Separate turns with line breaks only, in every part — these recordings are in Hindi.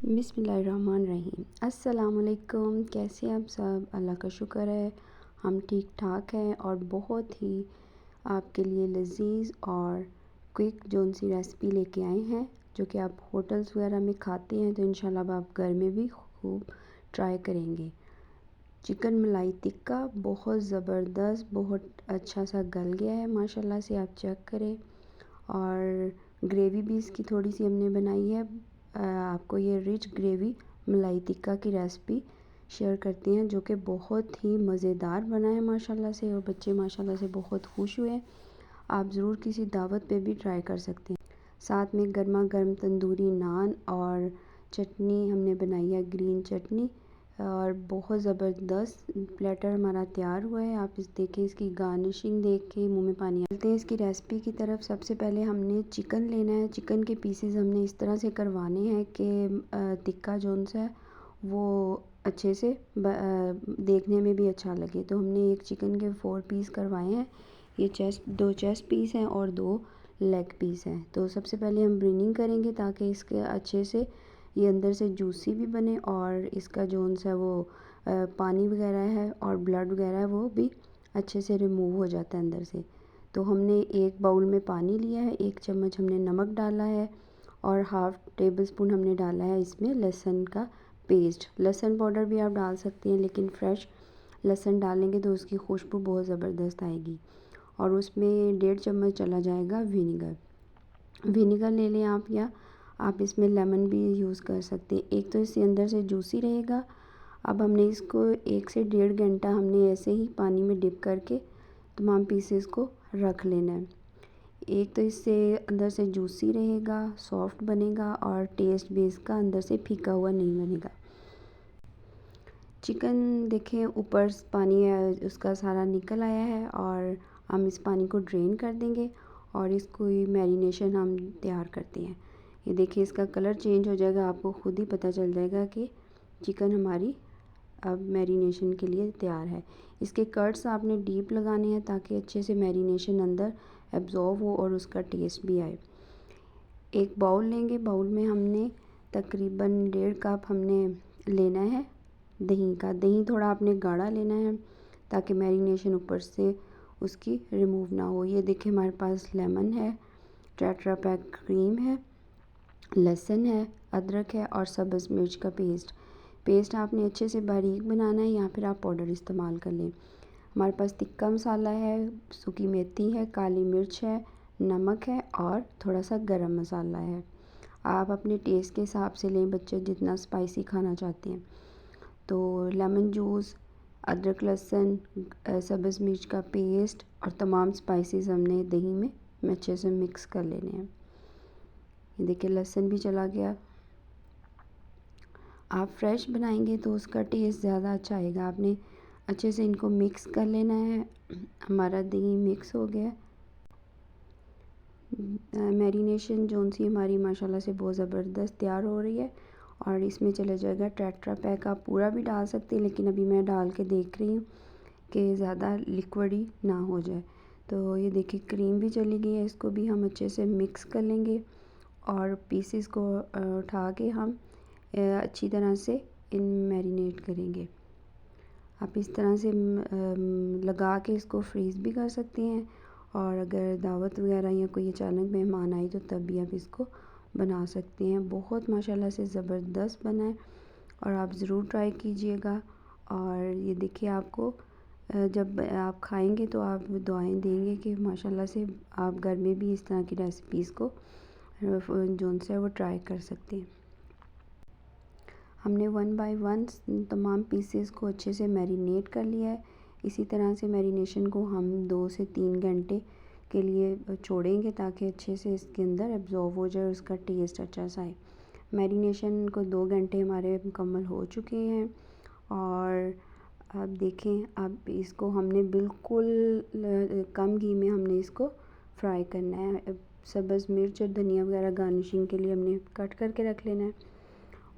बिस्मिल्लाहिर्रहमानिर्रहीम। अस्सलामुअलैकुम। कैसे आप सब? अल्लाह का शुक्र है हम ठीक ठाक हैं और बहुत ही आपके लिए लजीज़ और क्विक जोन सी रेसिपी लेके आए हैं जो कि आप होटल्स वगैरह में खाते हैं तो इंशाल्लाह अब आप घर में भी खूब ट्राई करेंगे। चिकन मलाई टिक्का बहुत ज़बरदस्त, बहुत अच्छा सा गल गया है माशाल्लाह से, आप चेक करें। और ग्रेवी भी इसकी थोड़ी सी हमने बनाई है। आपको ये रिच ग्रेवी मलाई टिक्का की रेसिपी शेयर करते हैं जो कि बहुत ही मज़ेदार बना है माशाल्लाह से, और बच्चे माशाल्लाह से बहुत खुश हुए हैं। आप ज़रूर किसी दावत पे भी ट्राई कर सकते हैं। साथ में गर्मा गर्म तंदूरी नान और चटनी हमने बनाई है, ग्रीन चटनी, और बहुत ज़बरदस्त प्लेटर हमारा तैयार हुआ है। आप इस देखें, इसकी गार्निशिंग देख के मुंह में पानी चलते हैं इसकी रेसिपी की तरफ। सबसे पहले हमने चिकन लेना है। चिकन के पीसेस हमने इस तरह से करवाने हैं कि टिक्का जोन सा है वो अच्छे से देखने में भी अच्छा लगे। तो हमने एक चिकन के 4 पीस करवाए हैं। ये दो चेस्ट पीस हैं और 2 लेग पीस हैं। तो सबसे पहले हम ब्रीनिंग करेंगे ताकि इसके अच्छे से ये अंदर से जूसी भी बने और इसका जोन सा वो पानी वगैरह है और ब्लड वगैरह है वो भी अच्छे से रिमूव हो जाता है अंदर से। तो हमने एक बाउल में पानी लिया है, 1 चम्मच हमने नमक डाला है और हाफ़ टेबल स्पून हमने डाला है इसमें लहसुन का पेस्ट। लहसुन पाउडर भी आप डाल सकते हैं लेकिन फ्रेश लहसुन डालेंगे तो उसकी खुशबू बहुत ज़बरदस्त आएगी। और उसमें 1.5 चम्मच चला जाएगा विनीगर। विनीगर ले लें आप, या आप इसमें लेमन भी यूज़ कर सकते हैं। एक तो इससे अंदर से जूसी रहेगा। अब हमने इसको 1 से 1.5 घंटा हमने ऐसे ही पानी में डिप करके तमाम पीसेस को रख लेना है। एक तो इससे अंदर से जूसी रहेगा, सॉफ्ट बनेगा और टेस्ट भी इसका अंदर से फीका हुआ नहीं बनेगा। चिकन देखें ऊपर पानी है उसका सारा निकल आया है और हम इस पानी को ड्रेन कर देंगे और इसको मैरिनेशन हम तैयार करते हैं। ये देखिए इसका कलर चेंज हो जाएगा, आपको खुद ही पता चल जाएगा कि चिकन हमारी अब मैरिनेशन के लिए तैयार है। इसके कट्स आपने डीप लगाने हैं ताकि अच्छे से मैरिनेशन अंदर एब्जॉर्व हो और उसका टेस्ट भी आए। एक बाउल लेंगे, बाउल में हमने तकरीबन 1.5 कप हमने लेना है दही का। दही थोड़ा आपने गाढ़ा लेना है ताकि मैरिनेशन ऊपर से उसकी रिमूव ना हो। ये देखिए हमारे पास लेमन है, टेट्रा पैक क्रीम है, लहसुन है, अदरक है और सब्ज़ मिर्च का पेस्ट आपने अच्छे से बारीक बनाना है या फिर आप पाउडर इस्तेमाल कर लें। हमारे पास टिक्का मसाला है, सूखी मेथी है, काली मिर्च है, नमक है और थोड़ा सा गरम मसाला है। आप अपने टेस्ट के हिसाब से लें, बच्चे जितना स्पाइसी खाना चाहते हैं। तो लेमन जूस, अदरक लहसुन, सब्ज़ मिर्च का पेस्ट और तमाम स्पाइसेस हमने दही में अच्छे से मिक्स कर लेने हैं। ये देखिए लहसुन भी चला गया। आप फ्रेश बनाएंगे तो उसका टेस्ट ज़्यादा अच्छा आएगा। आपने अच्छे से इनको मिक्स कर लेना है। हमारा दही मिक्स हो गया। मैरिनेशन जोन सी हमारी माशाल्लाह से बहुत ज़बरदस्त तैयार हो रही है और इसमें चला जाएगा टेट्रा पैक। आप पूरा भी डाल सकते हैं लेकिन अभी मैं डाल के देख रही हूँ कि ज़्यादा लिक्विडी ना हो जाए। तो ये देखिए क्रीम भी चली गई है, इसको भी हम अच्छे से मिक्स कर लेंगे और पीसेस को उठा के हम अच्छी तरह से इन मैरिनेट करेंगे। आप इस तरह से लगा के इसको फ्रीज़ भी कर सकते हैं और अगर दावत वगैरह या कोई अचानक मेहमान आए तो तब भी आप इसको बना सकते हैं। बहुत माशाल्लाह से ज़बरदस्त बना है और आप ज़रूर ट्राई कीजिएगा। और ये देखिए आपको जब आप खाएंगे तो आप दुआएं देंगे कि माशाल्लाह से आप घर में भी इस तरह की रेसिपीज़ को जोन से वो ट्राई कर सकते हैं। हमने 1 बाय 1 तमाम पीसेस को अच्छे से मैरिनेट कर लिया है। इसी तरह से मैरिनेशन को हम 2 से 3 घंटे के लिए छोड़ेंगे ताकि अच्छे से इसके अंदर एब्जॉर्व हो जाए और उसका टेस्ट अच्छा सा आए। मैरिनेशन को 2 घंटे हमारे मुकम्मल हो चुके हैं और आप देखें, अब इसको हमने बिल्कुल कम घी में हमने इसको फ्राई करना है। सब्ज़ मिर्च और धनिया वगैरह गार्निशिंग के लिए हमने कट करके रख लेना है।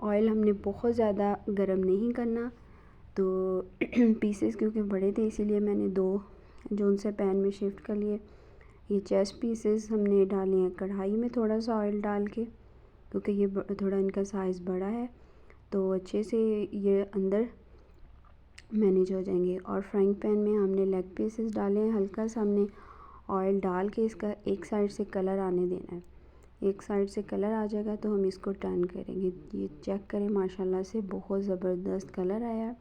ऑयल हमने बहुत ज़्यादा गरम नहीं करना। तो पीसेस क्योंकि बड़े थे इसीलिए मैंने 2 जोन से पैन में शिफ्ट कर लिए। ये चेस्ट पीसेस हमने डाले हैं कढ़ाई में थोड़ा सा ऑयल डाल के क्योंकि ये थोड़ा इनका साइज़ बड़ा है तो अच्छे से ये अंदर मैनेज हो जाएंगे। और फ्राइंग पैन में हमने लेग पीसेस डाले हैं। हल्का सा हमने ऑयल डाल के इसका एक साइड से कलर आने देना है। एक साइड से कलर आ जाएगा तो हम इसको टर्न करेंगे। ये चेक करें, माशाल्लाह से बहुत ज़बरदस्त कलर आया है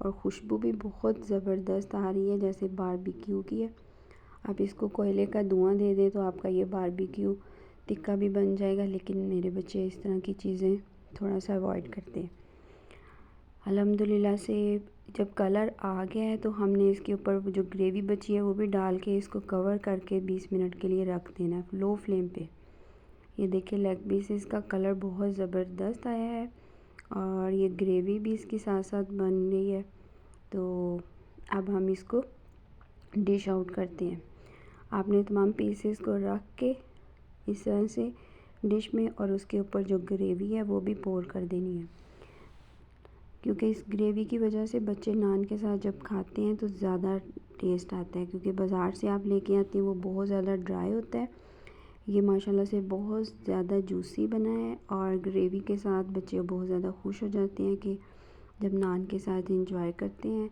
और खुशबू भी बहुत ज़बरदस्त आ रही है, जैसे बारबेक्यू की है। आप इसको कोयले का धुआं दे दें तो आपका ये बारबेक्यू टिक्का भी बन जाएगा, लेकिन मेरे बच्चे इस तरह की चीज़ें थोड़ा सा अवॉइड करते हैं। अल्हम्दुलिल्लाह से जब कलर आ गया है तो हमने इसके ऊपर जो ग्रेवी बची है वो भी डाल के इसको कवर करके 20 मिनट के लिए रख देना है लो फ्लेम पे। ये देखिए लेग पीसेस का कलर बहुत ज़बरदस्त आया है और ये ग्रेवी भी इसके साथ साथ बन रही है। तो अब हम इसको डिश आउट करते हैं। आपने तमाम पीसेस को रख के इस तरह से डिश में और उसके ऊपर जो ग्रेवी है वो भी पोर कर देनी है, क्योंकि इस ग्रेवी की वजह से बच्चे नान के साथ जब खाते हैं तो ज़्यादा टेस्ट आता है। क्योंकि बाज़ार से आप लेके आते हैं वो बहुत ज़्यादा ड्राई होता है। ये माशाल्लाह से बहुत ज़्यादा जूसी बना है और ग्रेवी के साथ बच्चे बहुत ज़्यादा खुश हो जाते हैं कि जब नान के साथ इंजॉय करते हैं।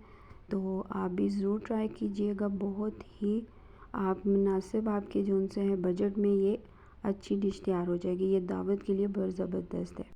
तो आप भी ज़रूर ट्राई कीजिएगा। बहुत ही आप मुनासिब आपके जो उनसे है बजट में ये अच्छी डिश तैयार हो जाएगी। ये दावत के लिए बहुत ज़बरदस्त है।